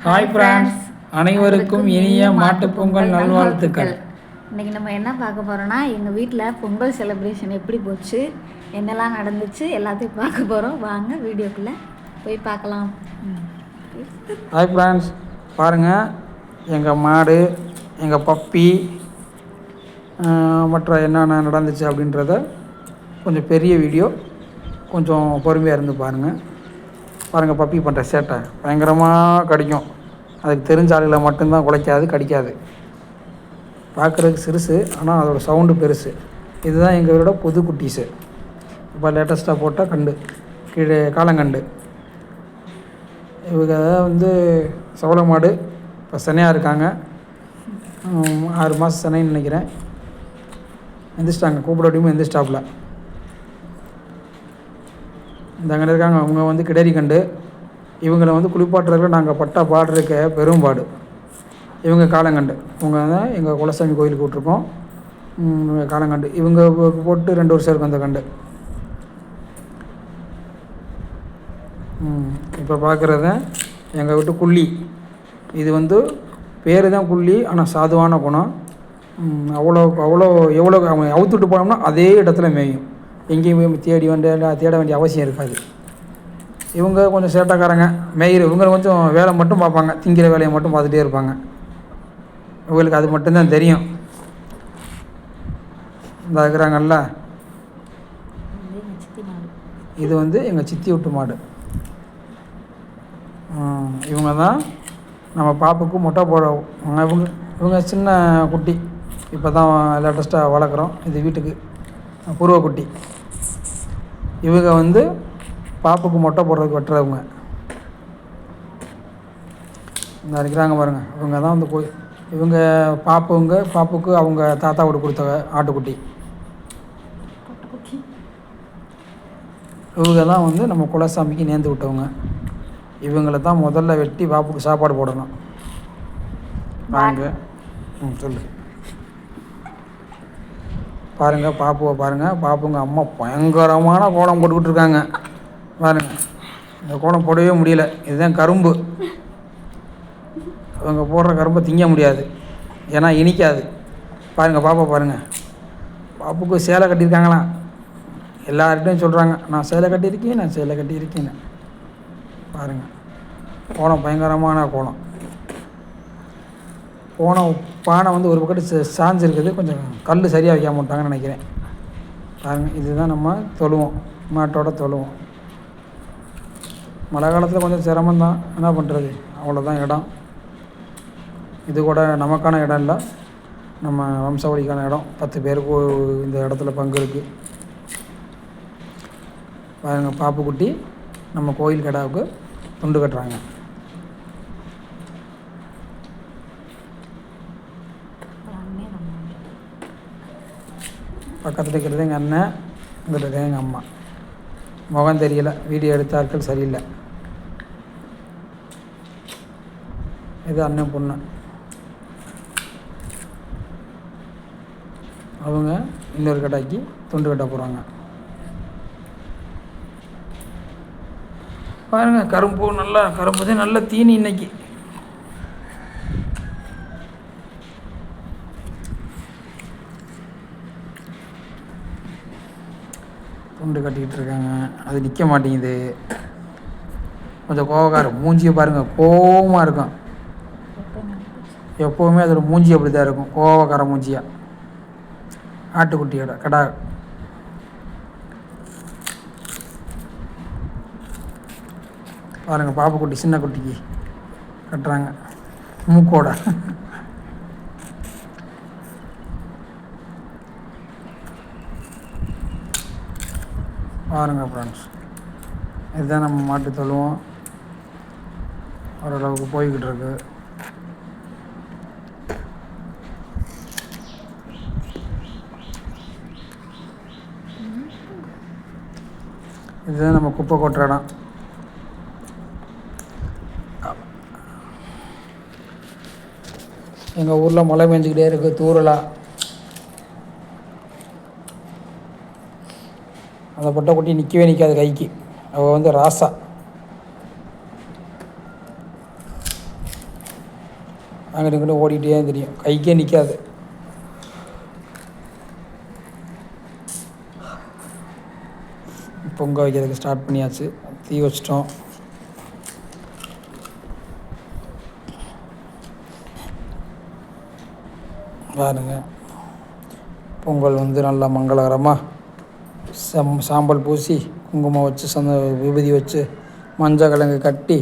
Hi friends, அனைவருக்கும் இனிய மாட்டுப் பொங்கல் நல்வாழ்த்துக்கள். இன்றைக்கி நம்ம என்ன பார்க்க போகிறோன்னா, எங்கள் வீட்டில் பொங்கல் செலிப்ரேஷன் எப்படி போச்சு, என்னெல்லாம் நடந்துச்சு எல்லாத்தையும் பார்க்க போகிறோம். வாங்க வீடியோக்குள்ளே போய் பார்க்கலாம். ஹாய் ஃப்ரெண்ட்ஸ், பாருங்கள் எங்கள் மாடு, எங்கள் பப்பி மற்ற என்னென்ன நடந்துச்சு அப்படின்றத கொஞ்சம் பெரிய வீடியோ, கொஞ்சம் பொறுமையாக இருந்து பாருங்கள் பப்பி பண்ணுற சேட்டை பயங்கரமாக கடிக்கும். அதுக்கு தெரிஞ்ச ஆளுகளை மட்டும்தான் குலைக்காது, கடிக்காது. பார்க்குறதுக்கு சிறுசு, ஆனால் அதோடய சவுண்டு பெருசு. இதுதான் எங்களோட புது குட்டீஸு. இப்போ லேட்டஸ்ட்டாக போட்டால் கண்டு கீழே காலங்கண்டு. இவங்க வந்து சவள மாடு, இப்போ சினையாக இருக்காங்க. 6 மாதம் சினைன்னு நினைக்கிறேன். எந்திரிச்சிட்டாங்க, கூப்பிட முடியுமோ எந்திரிச்சிட்டாப்புல. இந்த அங்கே இருக்காங்க, அவங்க வந்து கிடரி கண்டு. இவங்களை வந்து குளிப்பாட்டுறதுல நாங்கள் பட்டா பாடுறதுக்க பெரும்பாடு. இவங்க காலங்கண்டு. இவங்க தான் எங்கள் குலசாமி கோயிலுக்கு விட்ருக்கோம். காலங்கண்டு இவங்க போட்டு 2 வருஷம் இருக்கும் அந்த கண்டு. இப்போ பார்க்குறது எங்கள் வீட்டு குள்ளி. இது வந்து பேர் தான் குள்ளி, ஆனால் சாதுவான குணம். அவ்வளோ எவ்வளோ அவங்க அவுத்துட்டு போனோம்னா அதே இடத்துல மேயும். எங்கேயும் போய் தேட வேண்டிய அவசியம் இருக்காது. இவங்க கொஞ்சம் சேட்டைக்காரங்க, மேயிறு. இவங்க கொஞ்சம் வேலை மட்டும் பார்ப்பாங்க, திங்கிற வேலையை மட்டும் பார்த்துட்டே இருப்பாங்க. இவங்களுக்கு அது மட்டும்தான் தெரியும். இந்த இருக்கிறாங்கல்ல, இது வந்து எங்கள் சித்தி விட்டு மாடு. இவங்க தான் நம்ம பாப்புக்கு மொட்டை போட. இவங்க சின்ன குட்டி, இப்போ தான் லேட்டஸ்ட்டாக வளர்க்குறோம். இது வீட்டுக்கு பூர்வ குட்டி. இவங்க வந்து பாப்புக்கு மொட்டை போடுறதுக்கு வெட்டுறவங்க. இந்த இருக்கிறாங்க பாருங்கள், இவங்க தான் வந்து இவங்க பாப்புக்கு அவங்க தாத்தா வீடு கொடுத்த ஆட்டுக்குட்டி. இவங்க தான் வந்து நம்ம குலசாமிக்கு நேர்ந்து விட்டவங்க. இவங்களை தான் முதல்ல வெட்டி பாப்புக்கு சாப்பாடு போடணும். வாங்க, சொல்லு. பாருங்கள் பாப்புவை பாருங்கள். பாப்புங்க அம்மா பயங்கரமான கோலம் போட்டுக்கிட்டு இருக்காங்க. பாருங்கள், இந்த கோலம் போடவே முடியல. இதுதான் கரும்பு. அவங்க போடுற கரும்பை திங்க முடியாது, ஏன்னா இனிக்காது. பாருங்கள் பாப்பா பாருங்கள். பாப்புக்கு சேலை கட்டியிருக்காங்களாம். எல்லார்கிட்டையும் சொல்கிறாங்க, நான் சேலை கட்டியிருக்கேன்னு. பாருங்கள், கோலம் பயங்கரமான கோலம். பானை வந்து ஒரு பக்கத்து சாஞ்சிருக்குது, கொஞ்சம் கல் சரியாக வைக்க மாட்டாங்கன்னு நினைக்கிறேன். பாருங்கள், இதுதான் நம்ம தொழுவோம், மாட்டோட தொழுவோம். மழை காலத்தில் கொஞ்சம் சிரமம்தான், என்ன பண்ணுறது, அவ்வளோதான் இடம். இது கூட நமக்கான இடம் இல்லை, நம்ம வம்சாவளிக்கான இடம். 10 பேருக்கு இந்த இடத்துல பங்கு இருக்குது. பாருங்கள், பாப்புக்குட்டி நம்ம கோயில் கடாவுக்கு துண்டு கட்டுறாங்க. பக்கத்தில் இருக்கிறது எங்கள் அண்ணன், இங்கிட்ட இருக்கிறது எங்கள் அம்மா. முகம் தெரியல, வீடியோ எடுத்தார்கள் சரியில்லை. இது அண்ணன் பொண்ணு. அவங்க இன்னொரு கடாய்க்கு துண்டு கட்ட போகிறாங்க. பாருங்கள், கரும்பு தான் நல்ல தீனி இன்னைக்கு. துண்டு கட்டிக்கிட்டு இருக்காங்க, அது நிற்க மாட்டேங்குது. கொஞ்சம் கோவக்காரம். மூஞ்சியை பாருங்கள், கோவமாக இருக்கும். எப்போவுமே அதோட மூஞ்சி அப்படி தான் இருக்கும், கோவக்கார மூஞ்சியா. ஆட்டுக்குட்டியோட கடா. பாருங்கள், பாப்புக்குட்டி சின்ன குட்டிக்கு கட்டுறாங்க மூக்கோட. பாருங்கள் ஃப்ரெண்ட்ஸ், இதுதான் நம்ம மாட்டு தொழுவோம். ஓரளவுக்கு போய்கிட்டு இருக்கு. இதுதான் நம்ம குப்பை கொட்டுற இடம். எங்கள் ஊரில் மழை பெஞ்சிக்கிட்டே இருக்குது, தூரலாக. அந்த பொட்டை குட்டி நிற்கவே நிற்காது கைக்கு. அவள் வந்து ராசா. அங்கிட்ட இங்கிட்ட ஓடிட்டே தெரியும், கைக்கே நிற்காது. பொங்க வைக்கிறதுக்கு ஸ்டார்ட் பண்ணியாச்சு. தீ வச்சிட்டோம். பாருங்க, பொங்கல் வந்து நல்லா மங்களகரமாக சாம்பல் பூசி குங்குமம் வச்சு விபூதி வச்சு மஞ்சள் கிழங்கு கட்டி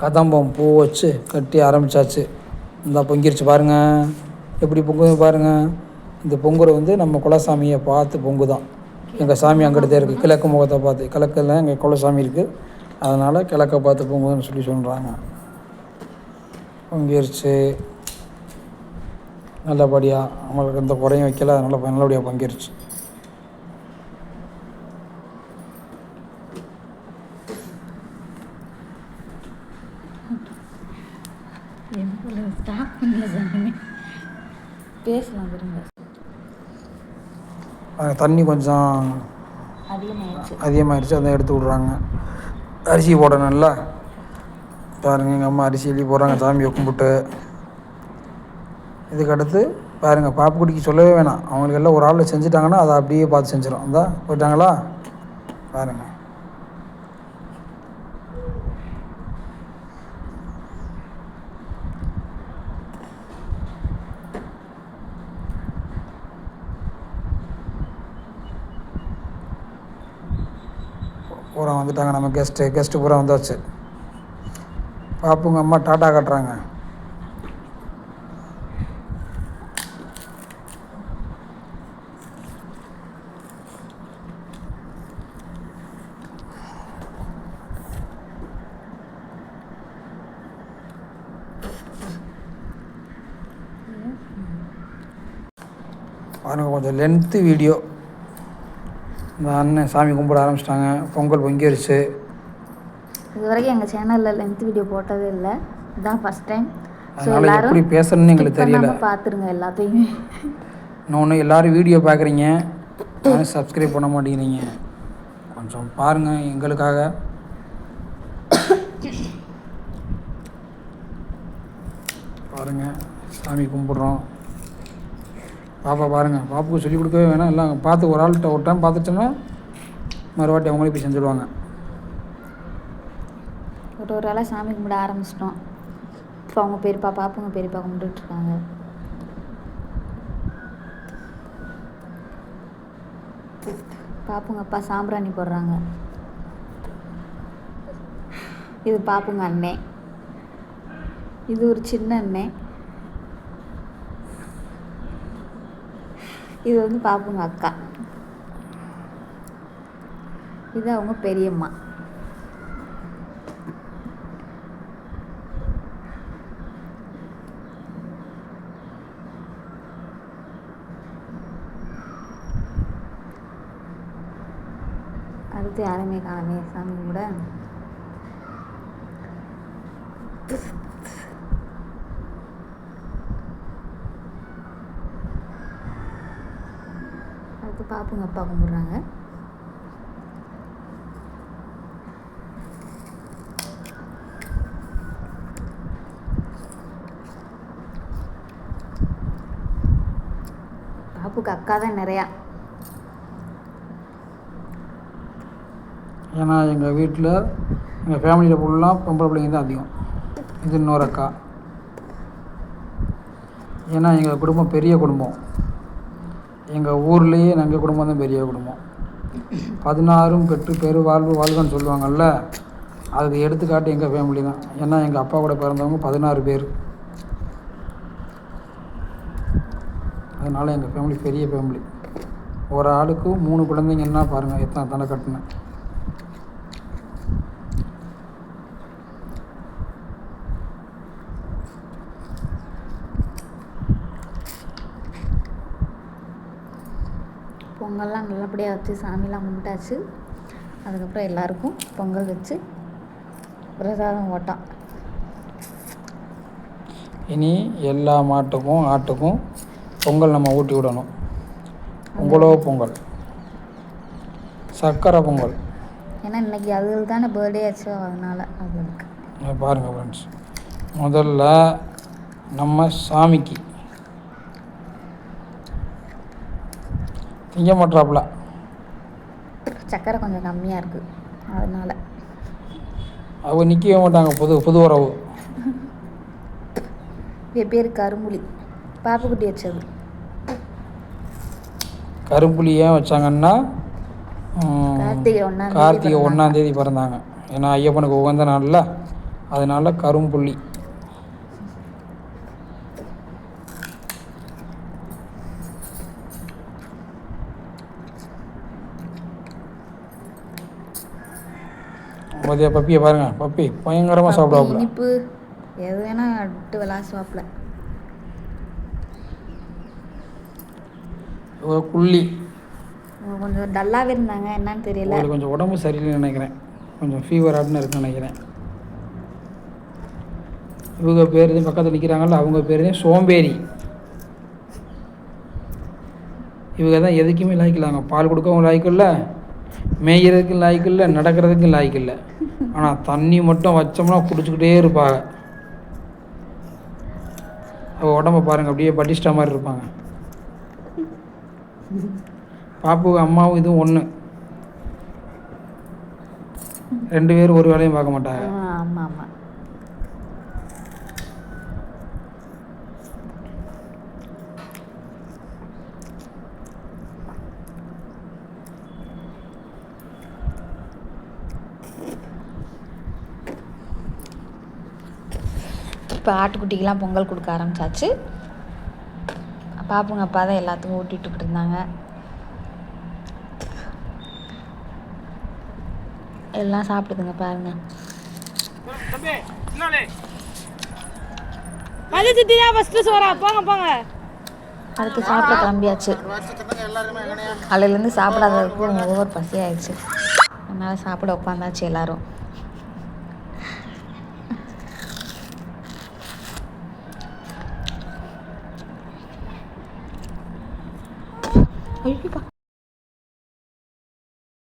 கதம்பம் பூ வச்சு கட்டி ஆரம்பித்தாச்சு. இந்த பொங்கிருச்சு பாருங்கள், எப்படி பொங்குது பாருங்கள். இந்த பொங்கல் வந்து நம்ம குலசாமியை பார்த்து பொங்குதான். எங்கள் சாமி அங்கிட்டே இருக்குது, கிழக்கு முகத்தை பார்த்து. கிழக்கில் எங்கள் குலசாமி இருக்குது, அதனால் கிழக்க பார்த்து பொங்குதுன்னு சொல்லி சொல்கிறாங்க. பொங்கிருச்சு நல்லபடியாக, நம்மளுக்கு எந்த குறையும் வைக்கல, அதனால் நல்லபடியாக பொங்கிருச்சு. தண்ணி கொஞ்சம் அதிகமாகிடுச்சு, அதை எடுத்து விட்றாங்க. அரிசி போடணும்ல, பாருங்கள் எங்கள் அம்மா அரிசி எழுதி போடுறாங்க சாமியை கும்பிட்டு. இதுக்கடுத்து பாருங்கள், பாப்புக்குட்டிக்கு சொல்லவே வேணாம், அவங்களுக்கு எல்லாம் ஒரு ஆள் செஞ்சுட்டாங்கன்னா அதை அப்படியே பார்த்து செஞ்சிடும். அந்த போயிட்டாங்களா பாருங்கள். பூரா வந்துட்டாங்க, நம்ம கெஸ்ட்டு பூரா வந்தாச்சு. பாப்புங்க அம்மா டாட்டா காட்டுறாங்க. பாருங்கள், கொஞ்சம் லென்த்து வீடியோ. இந்த அண்ணன் சாமி கும்பிட ஆரம்பிச்சிட்டாங்க, பொங்கல் பொங்கிருச்சு. இது வரைக்கும் எங்கள் சேனலில் லென்த் வீடியோ போட்டதே இல்லை, இதுதான் ஃபஸ்ட் டைம். அதனால் எப்படி பேசணும்னு எங்களுக்கு தெரியல. பார்த்துருங்க எல்லாத்தையுமே. இன்னொன்று, எல்லோரும் வீடியோ பார்க்குறீங்க, சப்ஸ்கிரைப் பண்ண மாட்டேங்கிறீங்க. கொஞ்சம் பாருங்கள் எங்களுக்காக. பாருங்கள், சாமி கும்பிட்றோம். பாப்பா பாருங்கள், பாப்புக்கு சொல்லிக் கொடுக்கவே வேணாம், எல்லாம் பார்த்து ஒரு ஆள்கிட்ட ஒரு டைம் பார்த்துட்டோன்னா மறுவாட்டி அவங்களே போய் செஞ்சுடுவாங்க. ஒரு வேளை சாமி கும்பிட ஆரம்பிச்சிட்டோம். இப்போ அவங்க பாப்புங்க பெரியப்பா கும்பிட்டுட்ருக்காங்க. பாப்புங்க அப்பா சாம்பிராணி போடுறாங்க. இது பாப்புங்க அண்ணே, இது ஒரு சின்ன அண்ணே, இது வந்து பாப்புங்க அக்கா, இது அவங்க பெரியம்மா. அடுத்து யாருமே காணவே சாமி கூட. அடுத்து பாப்புங்க அப்பா கும்பிட்றாங்க. பாப்புக்கு அக்கா தான் நிறையா. ஏன்னா எங்கள் வீட்டில் எங்கள் ஃபேமிலியில் ஃபுல்லாக பொம்பளை பிள்ளைங்க தான் அதிகம். இது இன்னொரு அக்கா. ஏன்னா எங்கள் குடும்பம் பெரிய குடும்பம், எங்கள் ஊர்லேயே எங்கள் குடும்பம் தான் பெரிய குடும்பம். 16 பெற்று பெரு வாழ்வுன்னு சொல்லுவாங்கள்ல, அதுக்கு எடுத்துக்காட்டு எங்கள் ஃபேமிலி தான். ஏன்னா எங்கள் அப்பா கூட பிறந்தவங்க 16 பேர். அதனால் எங்கள் ஃபேமிலி பெரிய ஃபேமிலி. ஒரு ஆளுக்கு 3 குழந்தைங்கன்னா பாருங்கள் எத்தனை தலை கட்டினேன். பொங்கல்லாம் நல்லபடியாக வச்சு சாமிலாம் கும்பிட்டாச்சு. அதுக்கப்புறம் எல்லாருக்கும் பொங்கல் வச்சு பிரசாதம் ஓட்டோம். இனி எல்லா மாட்டுக்கும் ஆட்டுக்கும் பொங்கல் நம்ம ஊட்டி விடணும். பொங்கலோ பொங்கல், சர்க்கரை பொங்கல். ஏன்னா இன்றைக்கி அதுகள் தானே பர்த்டே ஆச்சோ, அதனால் அது இருக்குது. பாருங்கள் ஃப்ரெண்ட்ஸ், முதல்ல நம்ம சாமிக்கு திங்க மாட்டாப்புல. சக்கரை கொஞ்சம் கம்மியாக இருக்குது அதனால். அவங்க நிற்கவே மாட்டாங்க. புது உறவு. என் பேர் கரும்புலி, பாப்புக்குட்டி வச்சது. கரும்புலி ஏன் வச்சாங்கன்னா கார்த்திகை 1 பிறந்தாங்க. ஏன்னா ஐயப்பனுக்கு உகந்த நாளில், அதனால கரும்புள்ளி. மதிய பப்பியை பாருங்கள். பப்பி பயங்கரமாக சாப்பிடுவாப்புல. இனிப்பு எது வேணால் விட்டு விளாசுவாப்புல. குள்ளி கொஞ்சம் டல்லாகவே இருந்தாங்க, என்னன்னு தெரியல. கொஞ்சம் உடம்பு சரியில்லைன்னு நினைக்கிறேன். கொஞ்சம் ஃபீவர் ஆட்னு இருக்குன்னு நினைக்கிறேன். இவங்க பேர் தான் பக்கத்தில் நிற்கிறாங்கல்ல, அவங்க பேர் தான் சோம்பேறி. இவங்க தான் எதுக்குமே லாய்க்கலாங்க. பால் கொடுக்கவும் லாய்க்கில்ல, மேய்கிறதுக்கும் லாய்க்கில்ல, நடக்கிறதுக்கும் லாய்க்கில்ல. ஆனால் தண்ணி மட்டும் வச்சோம்னா குடிச்சிக்கிட்டே இருப்பாங்க. அவள் உடம்ப பாருங்கள், அப்படியே பட்டிஸ்டா மாதிரி இருப்பாங்க. பாப்புக்கு அம்மாவும் இதுவும் ஒன்று. 2 பேரும் ஒரு வேலையும் பார்க்க மாட்டாங்க. ஆமாம் ஆமாம். இப்போ ஆட்டுக்குட்டிக்கெலாம் பொங்கல் கொடுக்க ஆரம்பித்தாச்சு. பாப்புங்க அப்பா தான் எல்லாத்துக்கும் ஊட்டிகிட்டு இருந்தாங்க. எல்லாம் சாப்பிடுதுங்க பாருங்க. அடுத்து சாப்பிட கிளம்பியாச்சு. காலையிலேருந்து சாப்பிடாததுக்கு ஓவர் பசி ஆயிடுச்சு. அதனால் சாப்பிட உட்காந்தாச்சு எல்லாரும். ஐயோப்பா